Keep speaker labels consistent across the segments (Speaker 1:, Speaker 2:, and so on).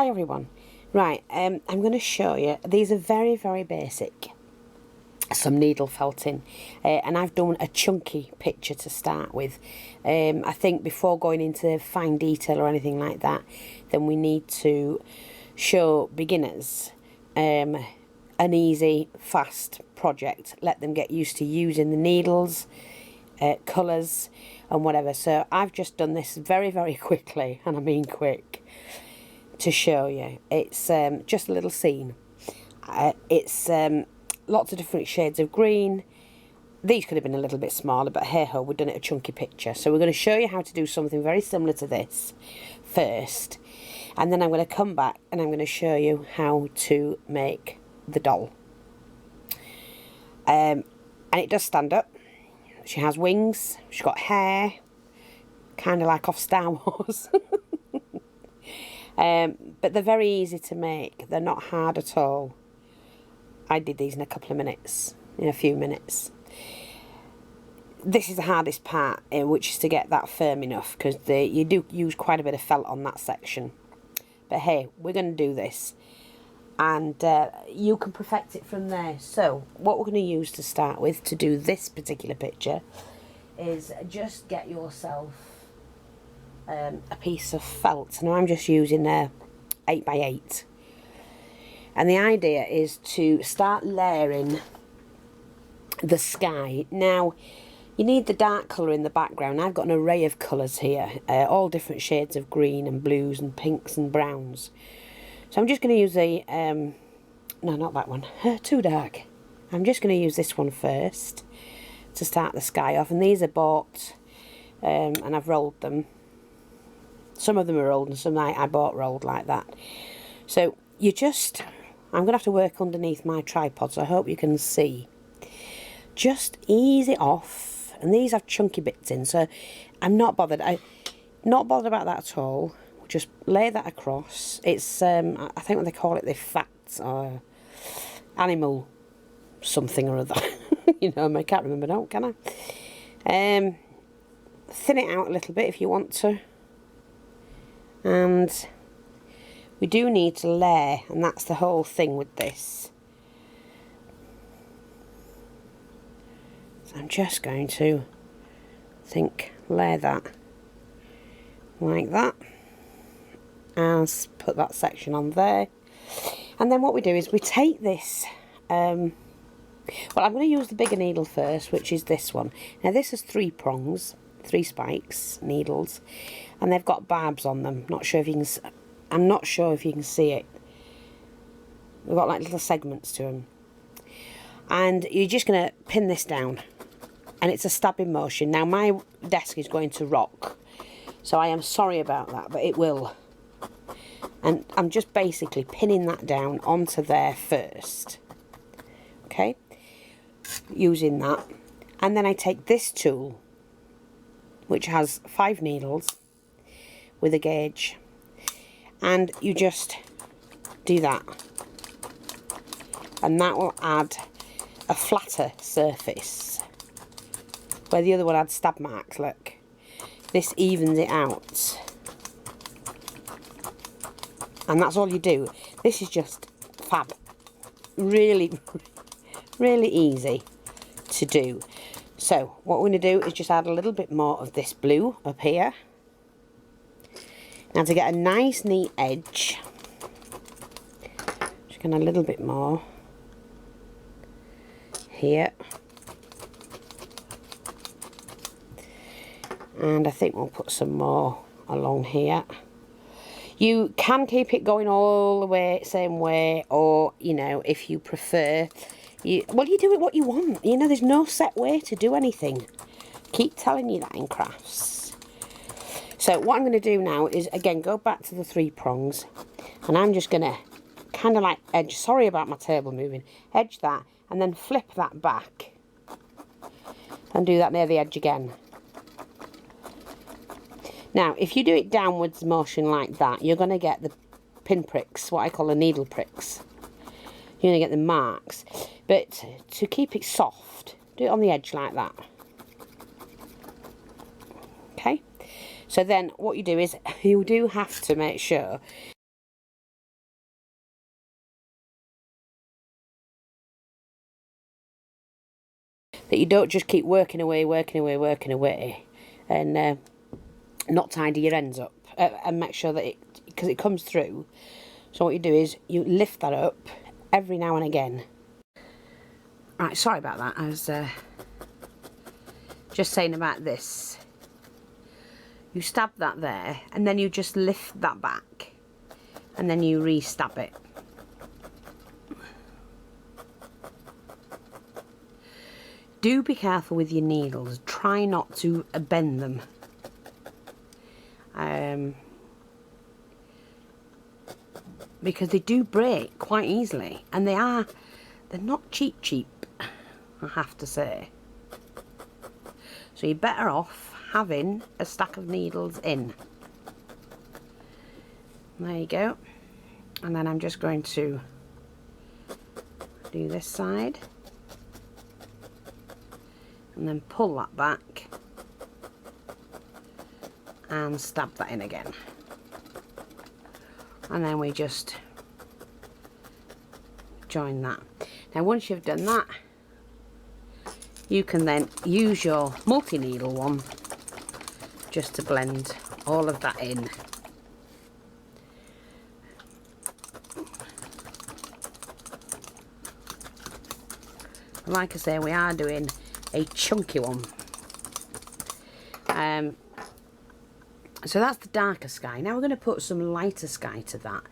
Speaker 1: Hi everyone. Right, I'm going to show you, these are very, very basic, some needle felting, and I've done a chunky picture to start with. I think before going into fine detail or anything like that, then we need to show beginners an easy, fast project. Let them get used to using the needles, colours and whatever. So I've just done this very, very quickly, and I mean quick, to show you. It's just a little scene. It's lots of different shades of green. These could have been a little bit smaller, but hey ho, we've done it a chunky picture. So we're going to show you how to do something very similar to this first, and then I'm going to come back and I'm going to show you how to make the doll. And it does stand up. She has wings, she's got hair, kind of like off Star Wars. But they're very easy to make. They're not hard at all. I did these in a couple of minutes, in a few minutes. This is the hardest part, which is to get that firm enough, because you do use quite a bit of felt on that section. But hey, we're going to do this, and you can perfect it from there. So what we're going to use to start with to do this particular picture is just get yourself a piece of felt. Now I'm just using a 8x8, and the idea is to start layering the sky. Now you need the dark colour in the background. I've got an array of colours here, all different shades of green and blues and pinks and browns. So I'm just going to use a no, not that one, too dark. I'm just going to use this one first to start the sky off, and these are bought and I've rolled them. Some of them are rolled and some I bought rolled like that. So you just, I'm going to have to work underneath my tripod, so I hope you can see. Just ease it off, and these have chunky bits in, so I'm not bothered. I'm not bothered about that at all. Just lay that across. It's, I think what they call it, the fats or animal something or other. You know, I can't remember now, can I? Thin it out a little bit if you want to. And we do need to layer, and that's the whole thing with this. So I'm just going to layer that like that, and put that section on there. And then what we do is we take this, well, I'm going to use the bigger needle first, which is this one. Now this has 3 prongs, 3 spikes, needles, and they've got barbs on them. Not sure if you can, I'm not sure if you can see it. They've got like little segments to them. And you're just going to pin this down, and it's a stabbing motion. Now my desk is going to rock, so I am sorry about that, but it will. And I'm just basically pinning that down onto there first. Okay? Using that. And then I take this tool, which has 5 needles with a gauge, and you just do that, and that will add a flatter surface where the other one had stab marks. Look, this evens it out, and that's all you do. This is just fab. Really, really easy to do. So what we're going to do is just add a little bit more of this blue up here. Now to get a nice neat edge, just going a little bit more here. And I think we'll put some more along here. You can keep it going all the way, same way, or, you know, if you prefer, you do it what you want. You know, there's no set way to do anything. Keep telling you that in crafts. So what I'm going to do now is, again, go back to the 3 prongs, and I'm just going to kind of like edge, sorry about my table moving, edge that, and then flip that back, and do that near the edge again. Now, if you do it downwards motion like that, you're going to get the pin pricks, what I call the needle pricks. You're going to get the marks. But to keep it soft, do it on the edge like that. Okay? So then what you do is you do have to make sure that you don't just keep working away and not tidy your ends up, and make sure that because it comes through. So what you do is you lift that up every now and again. Right, sorry about that. I was just saying about this. You stab that there, and then you just lift that back, and then you re-stab it. Do be careful with your needles. Try not to bend them. Because they do break quite easily, and they're not cheap, I have to say. So you're better off having a stack of needles in. There you go. And then I'm just going to do this side and then pull that back and stab that in again. And then we just join that. Now once you've done that, you can then use your multi-needle one just to blend all of that in. Like I say, we are doing a chunky one. So that's the darker sky. Now we're going to put some lighter sky to that.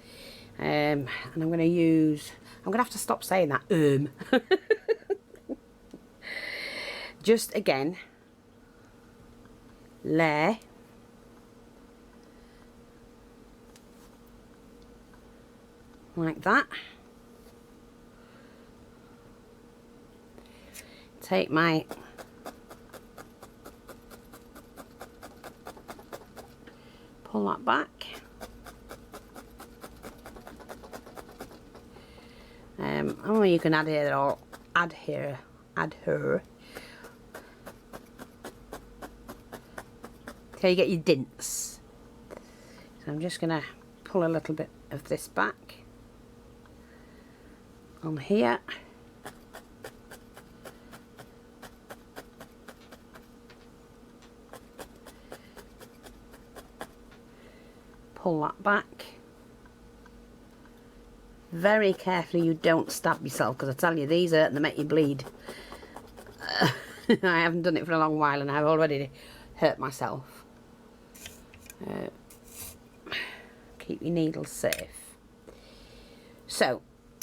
Speaker 1: And I'm going to use... I'm going to have to stop saying that. Just again, layer. Like that. Take my pull that back, or you can add here or add her. So you get your dints. So I'm just gonna pull a little bit of this back on here. Pull that back. Very carefully you don't stab yourself, because I tell you, these hurt and they make you bleed. I haven't done it for a long while and I've already hurt myself. Keep your needles safe. So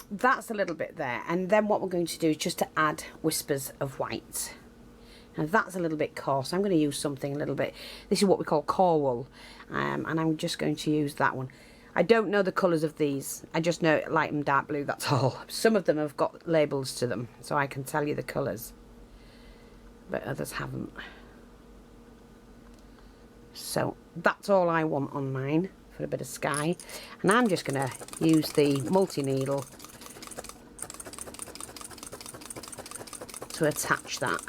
Speaker 1: that's a little bit there, and then what we're going to do is just to add whispers of white. Now that's a little bit coarse. I'm going to use something a little bit, this is what we call core wool, and I'm just going to use that one. I don't know the colours of these, I just know light and dark blue, that's all. Some of them have got labels to them, so I can tell you the colours, but others haven't. So that's all I want on mine for a bit of sky, and I'm just going to use the multi-needle to attach that.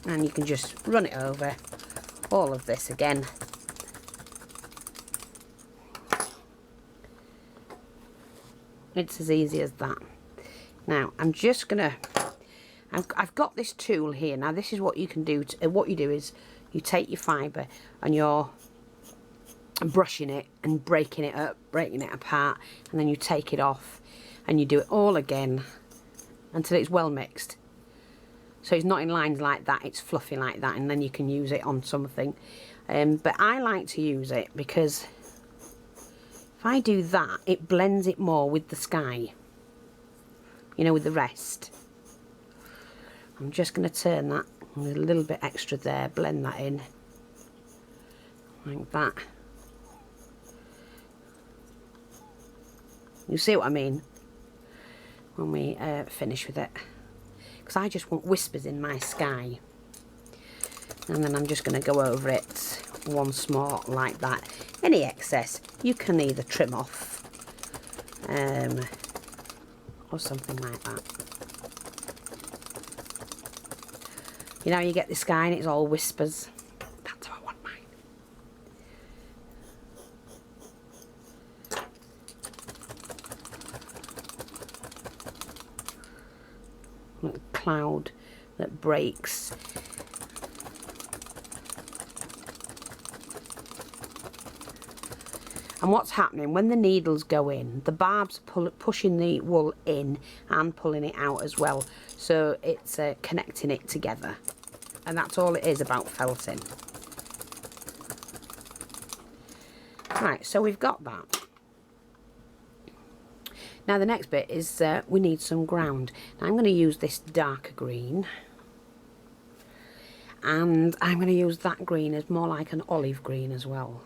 Speaker 1: And you can just run it over all of this again. It's as easy as that. Now I'm just gonna, I've got this tool here. Now this is what you can do. What you do is you take your fibre and you're brushing it and breaking it up, breaking it apart, and then you take it off and you do it all again until it's well mixed. So it's not in lines like that, it's fluffy like that, and then you can use it on something. But I like to use it because if I do that, it blends it more with the sky, you know, with the rest. I'm just going to turn that with a little bit extra there, blend that in like that. You see what I mean when we finish with it? Because I just want whispers in my sky. And then I'm just going to go over it once more like that. Any excess you can either trim off or something like that. You know, you get the sky and it's all whispers. That's how I want mine. little cloud that breaks. And what's happening when the needles go in, the barbs are pushing the wool in and pulling it out as well, so it's connecting it together, and that's all it is about felting. Right, so we've got that. Now the next bit is we need some ground. Now I'm going to use this darker green, and I'm going to use that green as more like an olive green as well.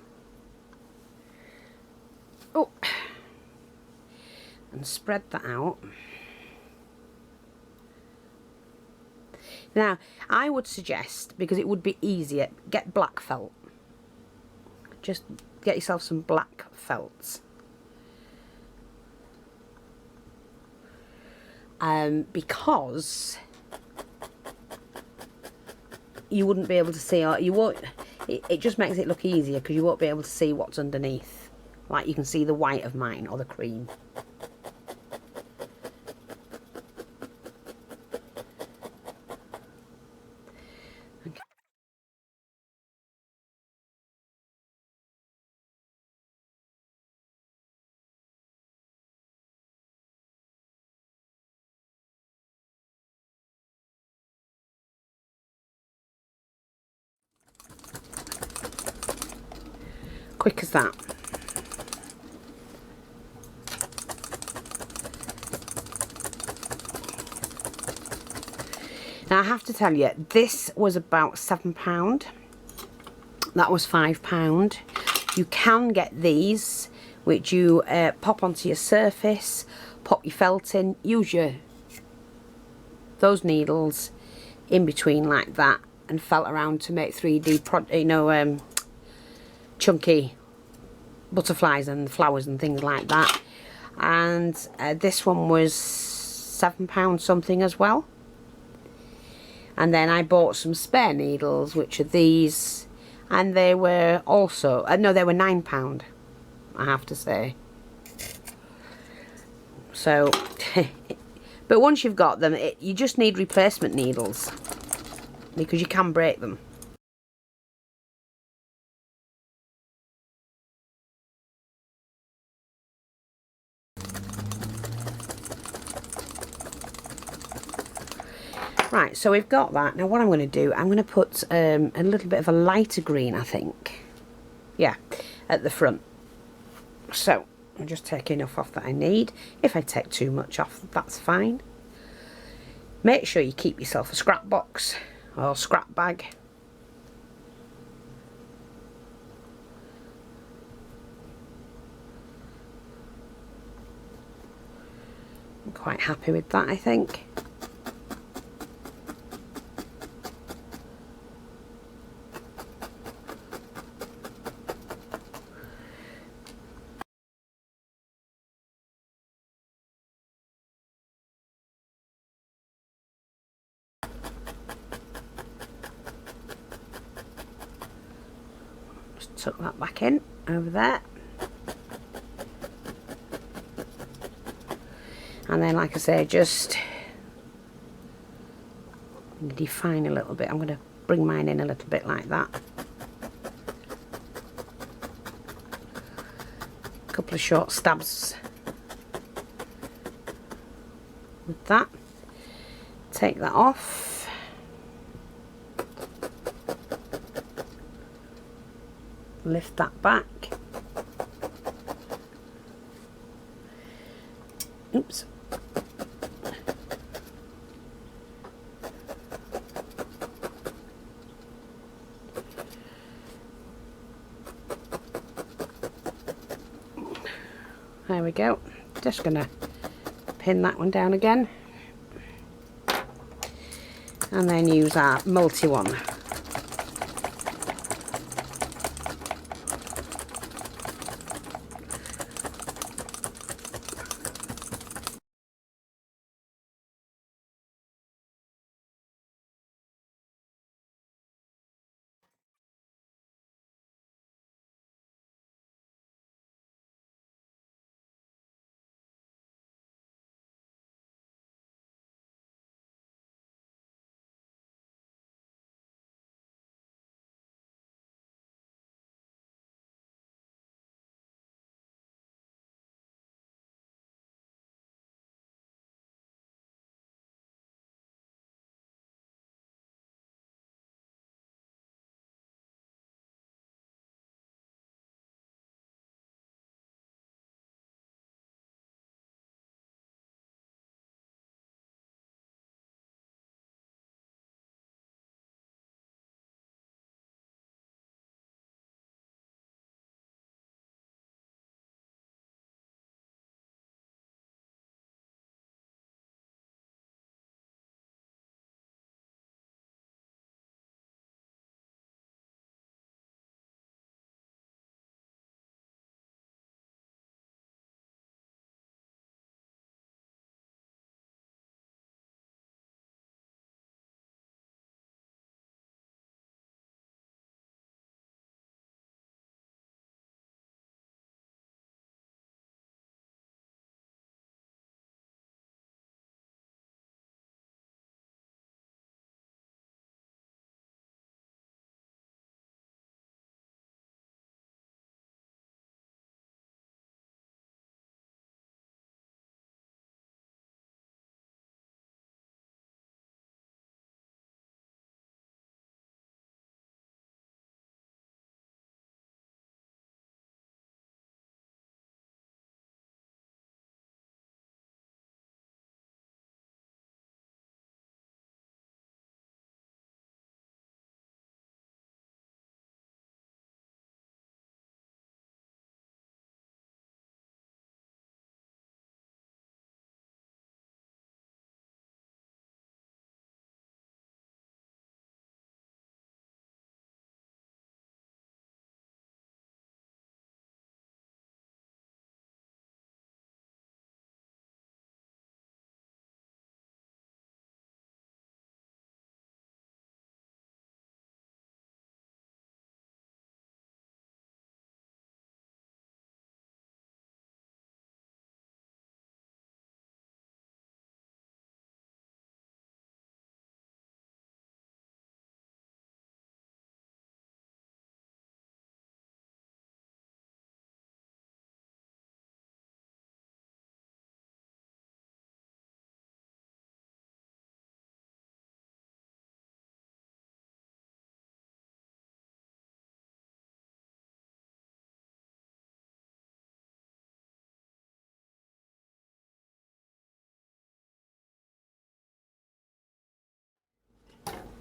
Speaker 1: Oh, and spread that out. Now I would suggest, because it would be easier, get black felt. Just get yourself some black felts. Because you wouldn't be able to see, or you won't, it just makes it look easier because you won't be able to see what's underneath. Like you can see the white of mine, or the cream. Okay. Quick as that. Now I have to tell you, this was about £7. That was £5. You can get these, which you pop onto your surface, pop your felt in, use those needles in between like that, and felt around to make 3D, chunky butterflies and flowers and things like that. And this one was £7 something as well. And then I bought some spare needles, which are these, and they were also, no, they were £9, I have to say. So, but once you've got them, you just need replacement needles, because you can break them. Right, so we've got that. Now what I'm going to do, I'm going to put a little bit of a lighter green, I think. Yeah, at the front. So, I'll just take enough off that I need. If I take too much off, that's fine. Make sure you keep yourself a scrap box or scrap bag. I'm quite happy with that, I think. Just tuck that back in over there. And then, like I say, just define a little bit. I'm going to bring mine in a little bit like that. A couple of short stabs with that. Take that off. Lift that back. Oops. There we go. Just gonna pin that one down again, and then use our multi one.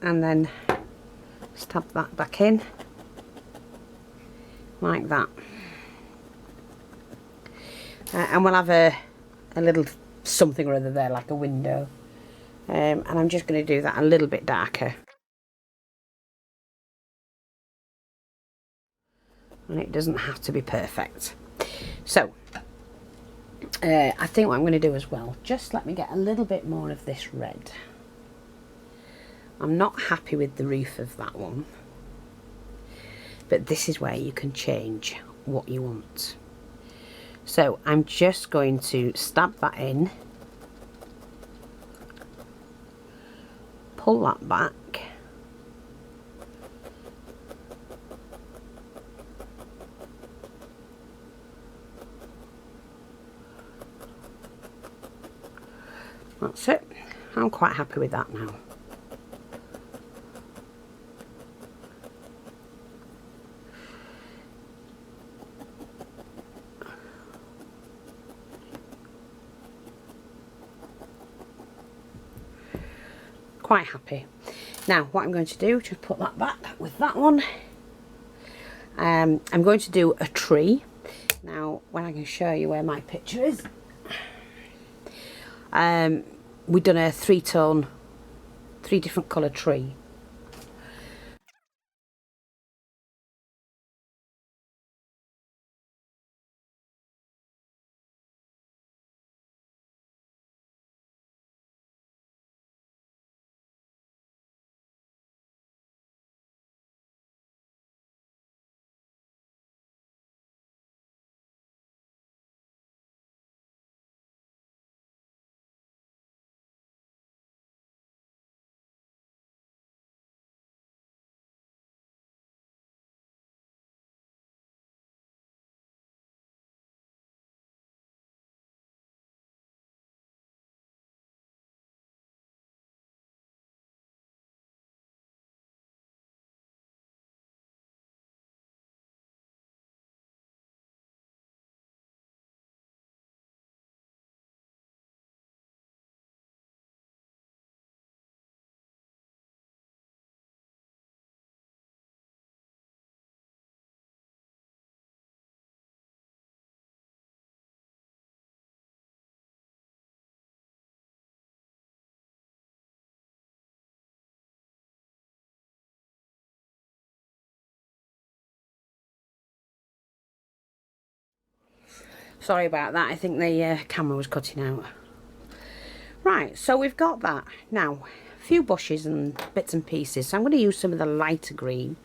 Speaker 1: and then stab that back in like that. And we'll have a little something or other there, like a window. And I'm just going to do that a little bit darker. And it doesn't have to be perfect. So, I think what I'm going to do as well, just let me get a little bit more of this red. I'm not happy with the roof of that one. But this is where you can change what you want. So I'm just going to stab that in, pull that back, that's it. I'm quite happy with that now. Quite happy. Now what I'm going to do, just put that back with that one. I'm going to do a tree. Now when I can show you where my picture is, we've done a 3-tone, 3 different colour tree. Sorry about that, I think the camera was cutting out. Right, so we've got that. Now, a few bushes and bits and pieces. So I'm going to use some of the lighter green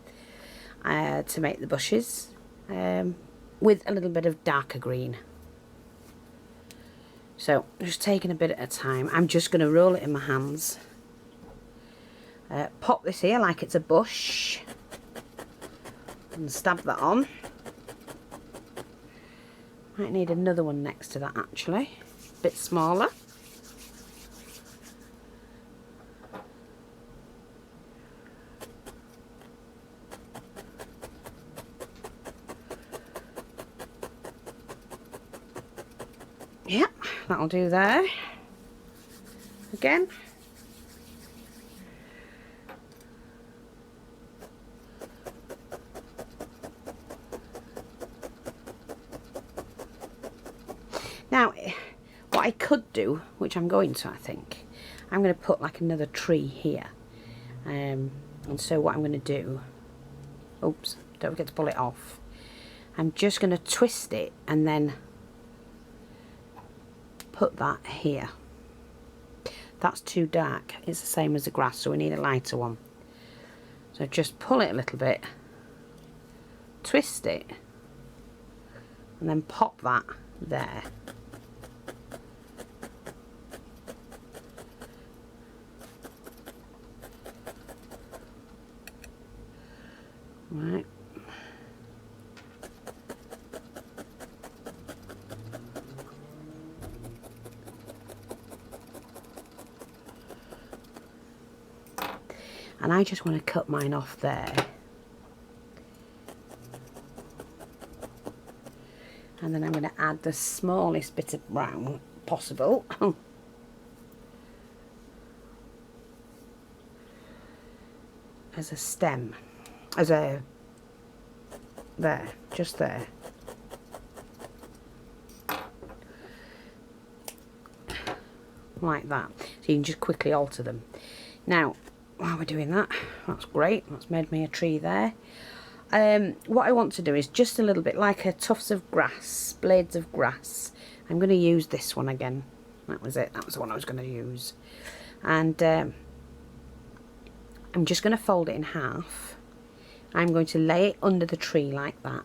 Speaker 1: to make the bushes with a little bit of darker green. So, just taking a bit at a time. I'm just going to roll it in my hands. Pop this here like it's a bush. And stab that on. Might need another one next to that actually. A bit smaller. Yep, that'll do there. Again. Now, what I could do, which I'm going to, I think, I'm going to put like another tree here. And so what I'm going to do, oops, don't forget to pull it off. I'm just going to twist it and then put that here. That's too dark. It's the same as the grass, so we need a lighter one. So just pull it a little bit, twist it, and then pop that there. Right. And I just want to cut mine off there. And then I'm going to add the smallest bit of brown possible. as a stem, as a, there, just there. Like that. So you can just quickly alter them. Now, while we're doing that, that's great. That's made me a tree there. What I want to do is just a little bit like a tufts of grass, blades of grass. I'm going to use this one again. That was it. That was the one I was going to use. And I'm just going to fold it in half. I'm going to lay it under the tree like that.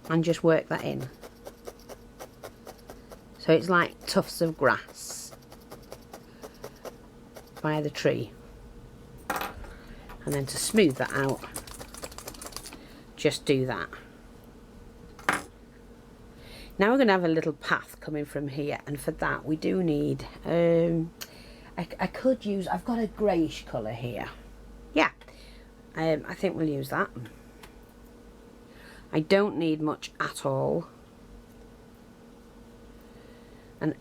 Speaker 1: And just work that in. So it's like tufts of grass by the tree. And then to smooth that out, just do that. Now we're going to have a little path coming from here, and for that we do need, I could use, I've got a greyish colour here. Yeah, I think we'll use that. I don't need much at all. And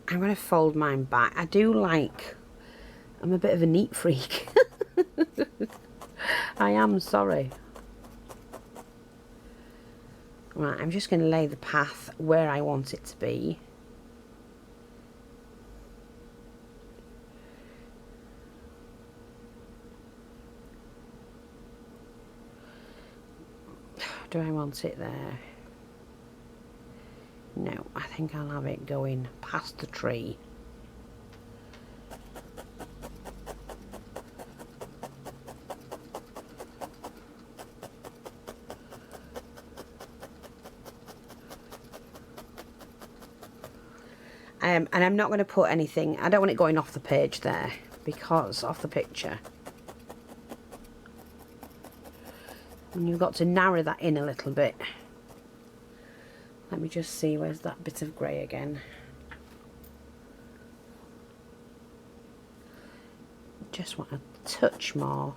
Speaker 1: I'm going to fold mine back. I do like, I'm a bit of a neat freak. I am sorry. Right, I'm just going to lay the path where I want it to be. Do I want it there? No, I think I'll have it going past the tree. And I'm not going to put anything, I don't want it going off the page there, because off the picture. And you've got to narrow that in a little bit. Let me just see, where's that bit of grey again? Just want a touch more.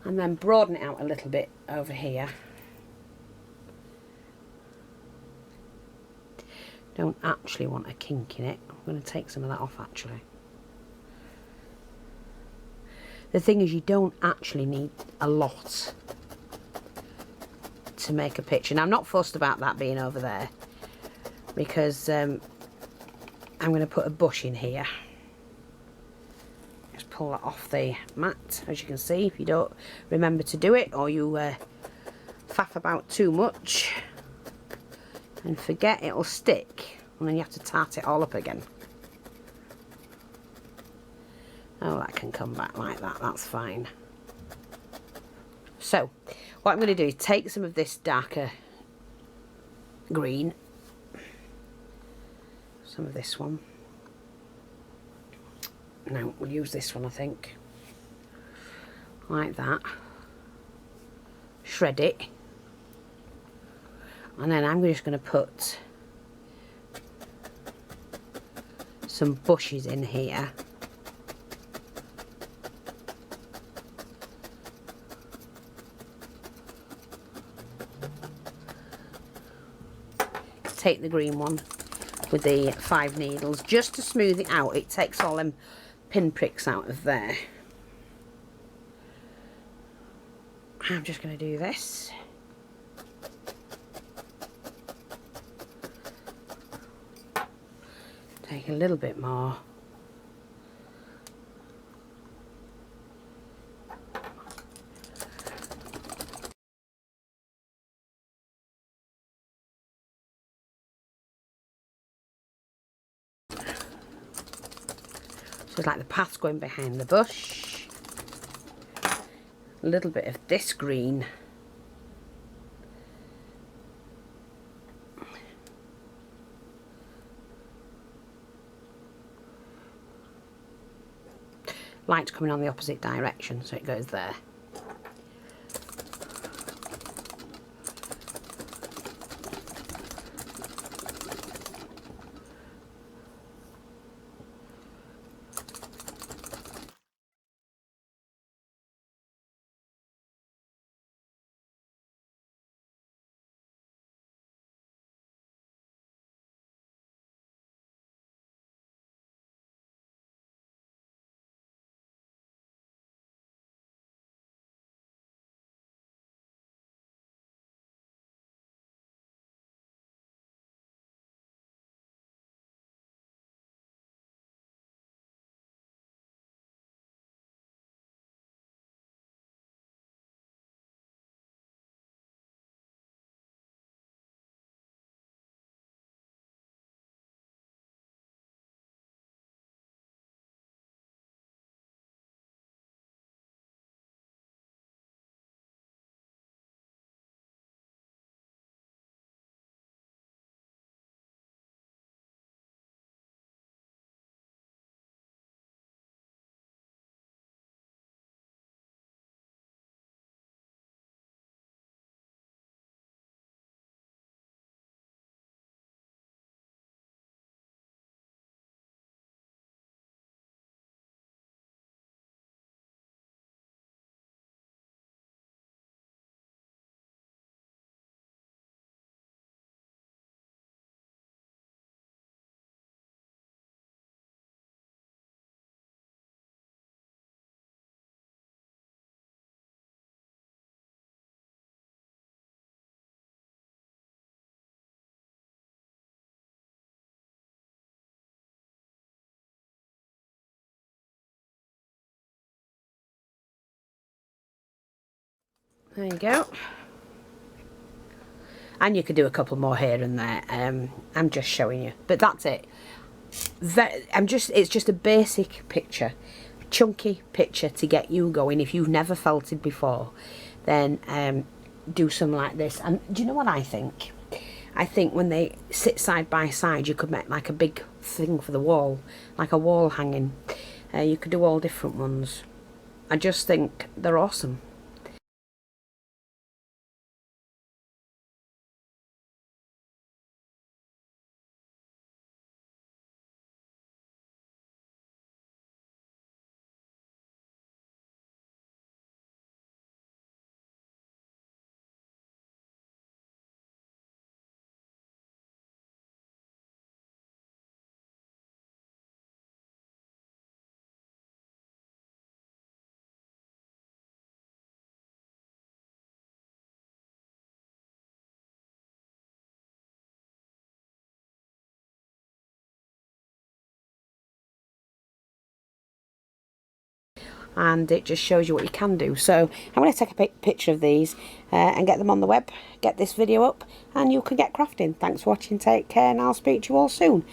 Speaker 1: And then broaden it out a little bit over here. Don't actually want a kink in it. I'm going to take some of that off actually. The thing is, you don't actually need a lot to make a picture. Now I'm not fussed about that being over there, because I'm going to put a bush in here. Pull that off the mat, as you can see, if you don't remember to do it, or you faff about too much and forget, it'll stick, and then you have to tart it all up again. Oh, that can come back like that, that's fine. So what I'm going to do is take some of this darker green, some of this one. No, we'll use this one, I think. Like that. Shred it. And then I'm just going to put some bushes in here. Take the green one with the 5 needles just to smooth it out. It takes all them pinpricks out of there. I'm just going to do this. Take a little bit more. So it's like the path's going behind the bush. A little bit of this green. Light's coming on the opposite direction, so it goes there. There you go. And you could do a couple more here and there. I'm just showing you, but that's it. It's just a basic picture, chunky picture to get you going. If you've never felted before, then do something like this. And do you know what I think? I think when they sit side by side, you could make like a big thing for the wall, like a wall hanging. You could do all different ones. I just think they're awesome. And it just shows you what you can do. So I'm going to take a picture of these and get them on the web, get this video up, and you can get crafting. Thanks for watching, take care, and I'll speak to you all soon.